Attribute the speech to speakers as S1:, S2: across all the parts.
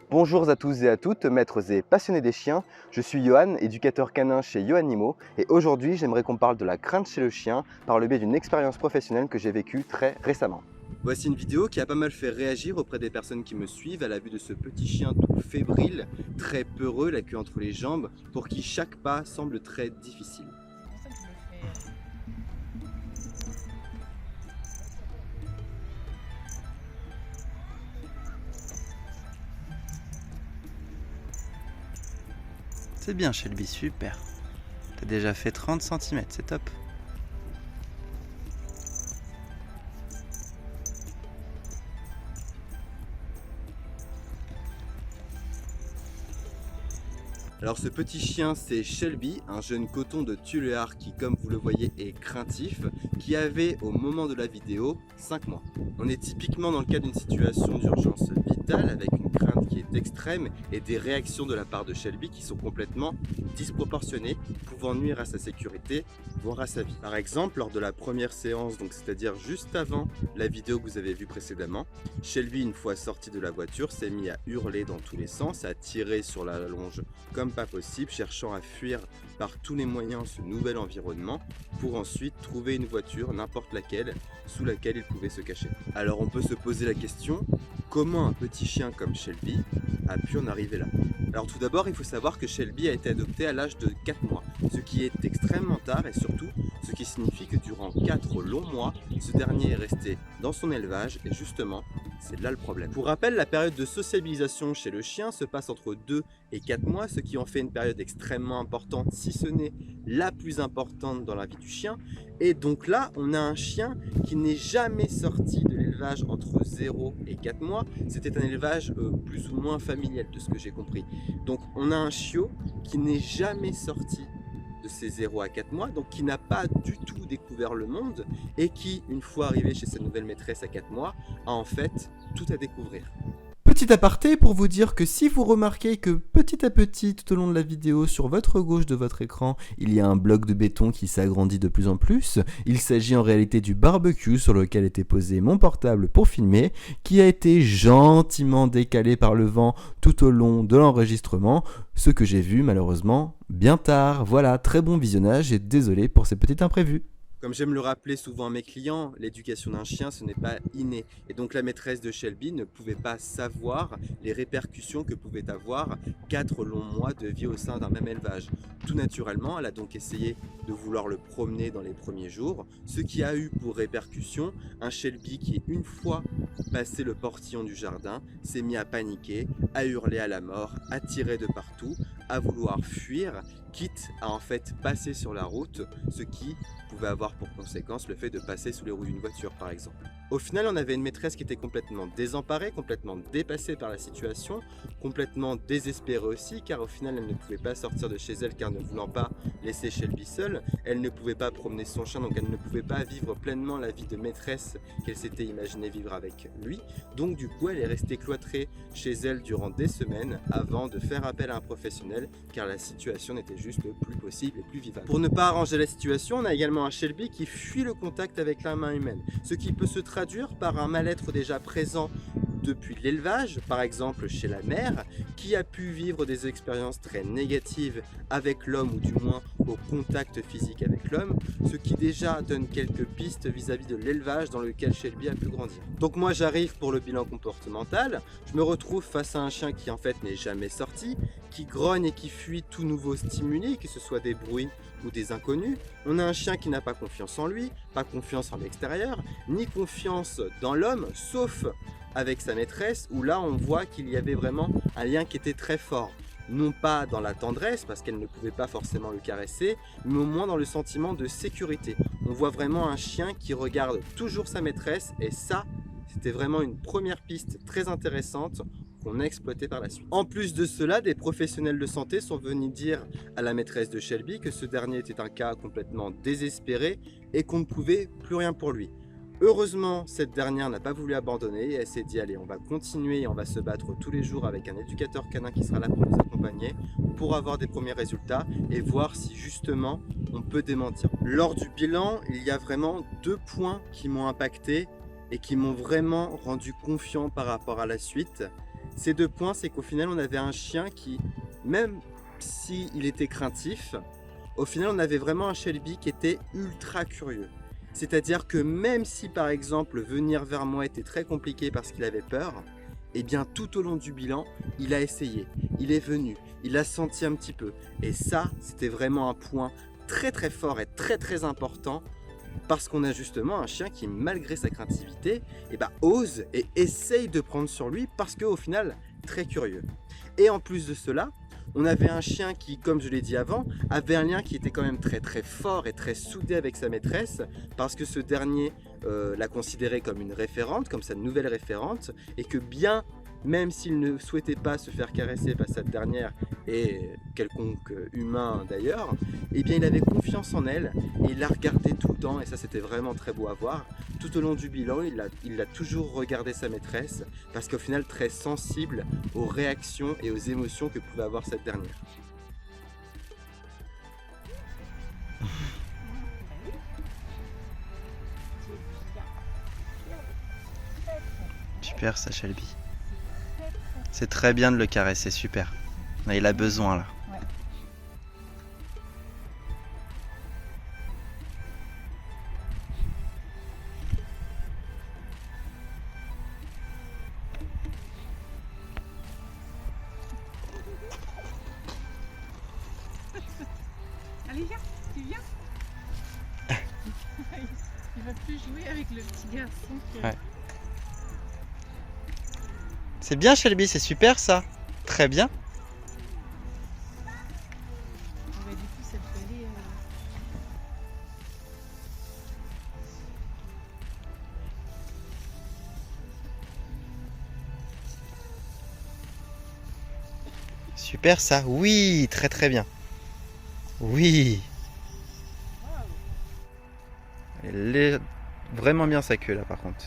S1: Bonjour à tous et à toutes, maîtres et passionnés des chiens. Je suis Johan, éducateur canin chez Yoanimo et aujourd'hui j'aimerais qu'on parle de la crainte chez le chien par le biais d'une expérience professionnelle que j'ai vécue très récemment. Voici une vidéo qui a pas mal fait réagir auprès des personnes qui me suivent à la vue de ce petit chien tout fébrile, très peureux, la queue entre les jambes, pour qui chaque pas semble très difficile.
S2: C'est pour ça que je le fais.
S3: C'est bien Shelby, super. T'as déjà fait 30 cm, c'est top.
S1: Alors ce petit chien c'est Shelby, un jeune coton de Tuléar qui comme vous le voyez est craintif, qui avait au moment de la vidéo 5 mois. On est typiquement dans le cas d'une situation d'urgence vitale avec une crainte qui est extrême et des réactions de la part de Shelby qui sont complètement disproportionnées, pouvant nuire à sa sécurité, voire à sa vie. Par exemple, lors de la première séance, donc c'est-à-dire juste avant la vidéo que vous avez vue précédemment, Shelby, une fois sorti de la voiture, s'est mis à hurler dans tous les sens, à tirer sur la longe comme pas possible, cherchant à fuir par tous les moyens ce nouvel environnement pour ensuite trouver une voiture, n'importe laquelle, sous laquelle il pouvait se cacher. Alors on peut se poser la question, comment un petit chien comme Shelby a pu en arriver là? Alors tout d'abord, il faut savoir que Shelby a été adopté à l'âge de 4 mois, ce qui est extrêmement tard et surtout ce qui signifie que durant 4 longs mois, ce dernier est resté dans son élevage et justement, c'est là le problème. Pour rappel, la période de sociabilisation chez le chien se passe entre 2 et 4 mois, ce qui en fait une période extrêmement importante, si ce n'est la plus importante dans la vie du chien. Et donc là, on a un chien qui n'est jamais sorti de l'élevage entre 0 et 4 mois. C'était un élevage plus ou moins familial de ce que j'ai compris. Donc on a un chiot qui n'est jamais sorti de ses 0 à 4 mois, donc qui n'a pas du tout découvert le monde et qui, une fois arrivé chez sa nouvelle maîtresse à 4 mois, a en fait tout à découvrir.
S4: Petit aparté pour vous dire que si vous remarquez que petit à petit tout au long de la vidéo sur votre gauche de votre écran il y a un bloc de béton qui s'agrandit de plus en plus, il s'agit en réalité du barbecue sur lequel était posé mon portable pour filmer, qui a été gentiment décalé par le vent tout au long de l'enregistrement, ce que j'ai vu malheureusement bien tard. Voilà, très bon visionnage et désolé pour ces petits imprévus.
S1: Comme j'aime le rappeler souvent à mes clients, l'éducation d'un chien, ce n'est pas inné. Et donc la maîtresse de Shelby ne pouvait pas savoir les répercussions que pouvaient avoir 4 longs mois de vie au sein d'un même élevage. Tout naturellement, elle a donc essayé de vouloir le promener dans les premiers jours, ce qui a eu pour répercussion un Shelby qui, une fois passé le portillon du jardin, s'est mis à paniquer, à hurler à la mort, à tirer de partout, à vouloir fuir, quitte à en fait passer sur la route, ce qui pouvait avoir pour conséquence le fait de passer sous les roues d'une voiture par exemple. Au final, on avait une maîtresse qui était complètement désemparée, complètement dépassée par la situation, complètement désespérée aussi, car au final elle ne pouvait pas sortir de chez elle car ne voulant pas laisser Shelby seule, elle ne pouvait pas promener son chien, donc elle ne pouvait pas vivre pleinement la vie de maîtresse qu'elle s'était imaginé vivre avec lui, donc du coup elle est restée cloîtrée chez elle durant des semaines avant de faire appel à un professionnel car la situation n'était juste plus possible et plus vivable. Pour ne pas arranger la situation, on a également un Shelby qui fuit le contact avec la main humaine, ce qui peut se traduire par un mal-être déjà présent depuis l'élevage, par exemple chez la mère, qui a pu vivre des expériences très négatives avec l'homme ou du moins au contact physique avec l'homme, ce qui déjà donne quelques pistes vis-à-vis de l'élevage dans lequel Shelby a pu grandir. Donc moi j'arrive pour le bilan comportemental, je me retrouve face à un chien qui en fait n'est jamais sorti, qui grogne et qui fuit tout nouveau stimuli, que ce soit des bruits ou des inconnus. On a un chien qui n'a pas confiance en lui, pas confiance en l'extérieur, ni confiance dans l'homme, sauf avec sa maîtresse, où là on voit qu'il y avait vraiment un lien qui était très fort. Non pas dans la tendresse, parce qu'elle ne pouvait pas forcément le caresser, mais au moins dans le sentiment de sécurité. On voit vraiment un chien qui regarde toujours sa maîtresse, et ça, c'était vraiment une première piste très intéressante qu'on a exploitée par la suite. En plus de cela, des professionnels de santé sont venus dire à la maîtresse de Shelby que ce dernier était un cas complètement désespéré et qu'on ne pouvait plus rien pour lui. Heureusement, cette dernière n'a pas voulu abandonner et elle s'est dit allez, on va continuer et on va se battre tous les jours avec un éducateur canin qui sera là pour nous accompagner pour avoir des premiers résultats et voir si justement on peut démentir. Lors du bilan, il y a vraiment 2 points qui m'ont impacté et qui m'ont vraiment rendu confiant par rapport à la suite. Ces 2 points, c'est qu'au final, on avait un chien qui, même s'il était craintif, au final, on avait vraiment un Shelby qui était ultra curieux. C'est-à-dire que même si, par exemple, venir vers moi était très compliqué parce qu'il avait peur, eh bien, tout au long du bilan, il a essayé, il est venu, il a senti un petit peu. Et ça, c'était vraiment un point très très fort et très très important parce qu'on a justement un chien qui, malgré sa craintivité, ose et essaye de prendre sur lui parce qu'au final, très curieux. Et en plus de cela, on avait un chien qui, comme je l'ai dit avant, avait un lien qui était quand même très très fort et très soudé avec sa maîtresse parce que ce dernier la considérait comme une référente, comme sa nouvelle référente, et que bien, même s'il ne souhaitait pas se faire caresser par cette dernière et quelconque humain d'ailleurs, eh bien il avait confiance en elle et il la regardait tout le temps et ça c'était vraiment très beau à voir. Tout au long du bilan, il a toujours regardé sa maîtresse parce qu'au final très sensible aux réactions et aux émotions que pouvait avoir cette dernière.
S3: Super ça, Shelby. C'est très bien de le caresser, super. Mais il a besoin là.
S2: Ouais. Allez, viens, tu viens. Il va plus jouer avec le petit garçon.
S3: Ouais. C'est bien Shelby, c'est super ça. Très bien.
S2: Du coup, ça peut aller.
S3: Super ça. Oui, très très bien. Oui. Elle est vraiment bien sa queue là par contre.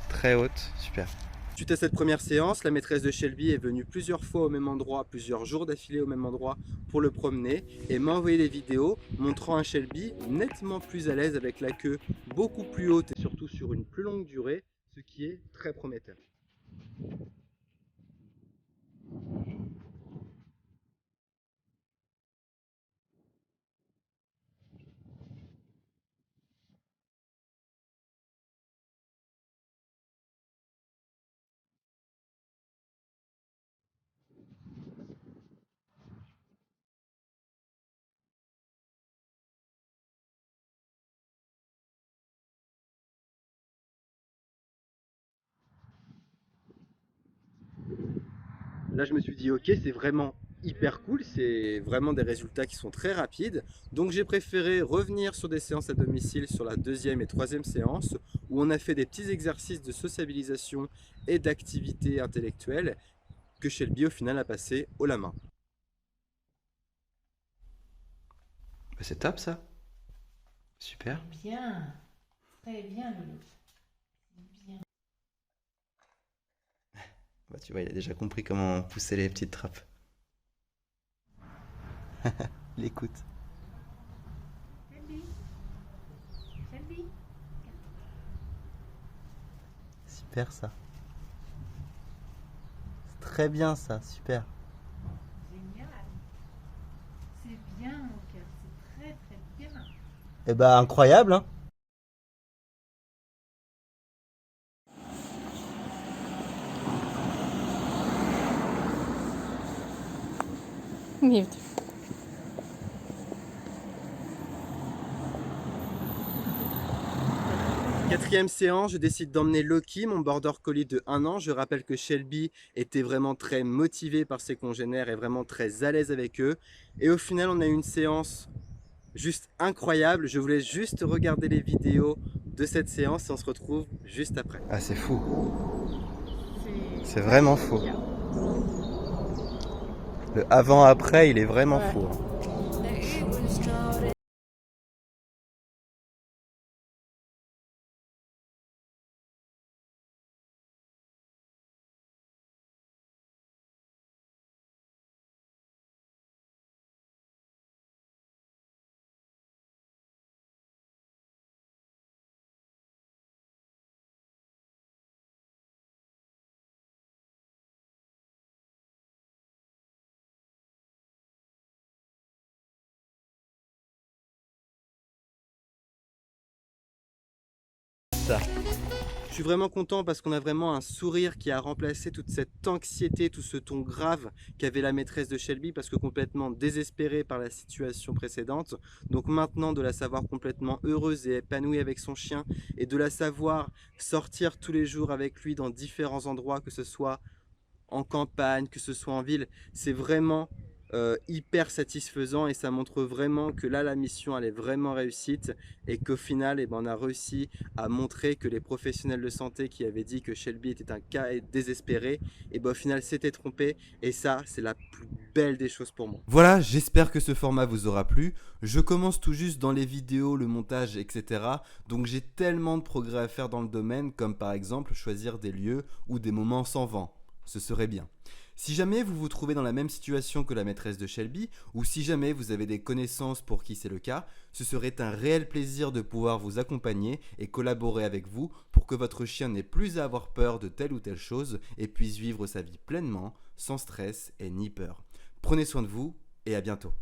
S3: Très haute, super.
S1: Suite à cette première séance, la maîtresse de Shelby est venue plusieurs fois au même endroit, plusieurs jours d'affilée au même endroit pour le promener et m'a envoyé des vidéos montrant un Shelby nettement plus à l'aise avec la queue beaucoup plus haute et surtout sur une plus longue durée, ce qui est très prometteur. Là, je me suis dit, ok, c'est vraiment hyper cool, c'est vraiment des résultats qui sont très rapides. Donc, j'ai préféré revenir sur des séances à domicile sur la 2e et 3e séance où on a fait des petits exercices de sociabilisation et d'activité intellectuelle que Shelby, au final, a passé haut la main.
S3: C'est top ça. Super.
S2: Bien. Très bien, Loulou. Bien.
S3: Bah, tu vois, il a déjà compris comment pousser les petites trappes. Il écoute.
S2: Shelby. Shelby.
S3: Super ça. C'est très bien ça, super.
S2: Génial. C'est bien, mon cœur. C'est très, très bien.
S3: Eh bah incroyable hein.
S2: Mute.
S1: Quatrième séance, je décide d'emmener Loki, mon border collie de 1 an. Je rappelle que Shelby était vraiment très motivé par ses congénères et vraiment très à l'aise avec eux. Et au final, on a eu une séance juste incroyable. Je vous laisse juste regarder les vidéos de cette séance et on se retrouve juste après.
S3: Ah c'est fou. C'est vraiment fou. Le avant-après, il est vraiment fou. Hein. ça.
S1: Je suis vraiment content parce qu'on a vraiment un sourire qui a remplacé toute cette anxiété, tout ce ton grave qu'avait la maîtresse de Shelby parce que complètement désespérée par la situation précédente. Donc maintenant de la savoir complètement heureuse et épanouie avec son chien et de la savoir sortir tous les jours avec lui dans différents endroits, que ce soit en campagne, que ce soit en ville, c'est vraiment hyper satisfaisant et ça montre vraiment que là la mission elle est vraiment réussite et qu'au final on a réussi à montrer que les professionnels de santé qui avaient dit que Shelby était un cas désespéré et au final s'étaient trompés et ça c'est la plus belle des choses pour moi.
S4: Voilà, j'espère que ce format vous aura plu. Je commence tout juste dans les vidéos, le montage, etc. Donc j'ai tellement de progrès à faire dans le domaine, comme par exemple choisir des lieux ou des moments sans vent. Ce serait bien. Si jamais vous vous trouvez dans la même situation que la maîtresse de Shelby, ou si jamais vous avez des connaissances pour qui c'est le cas, ce serait un réel plaisir de pouvoir vous accompagner et collaborer avec vous pour que votre chien n'ait plus à avoir peur de telle ou telle chose et puisse vivre sa vie pleinement, sans stress et ni peur. Prenez soin de vous et à bientôt.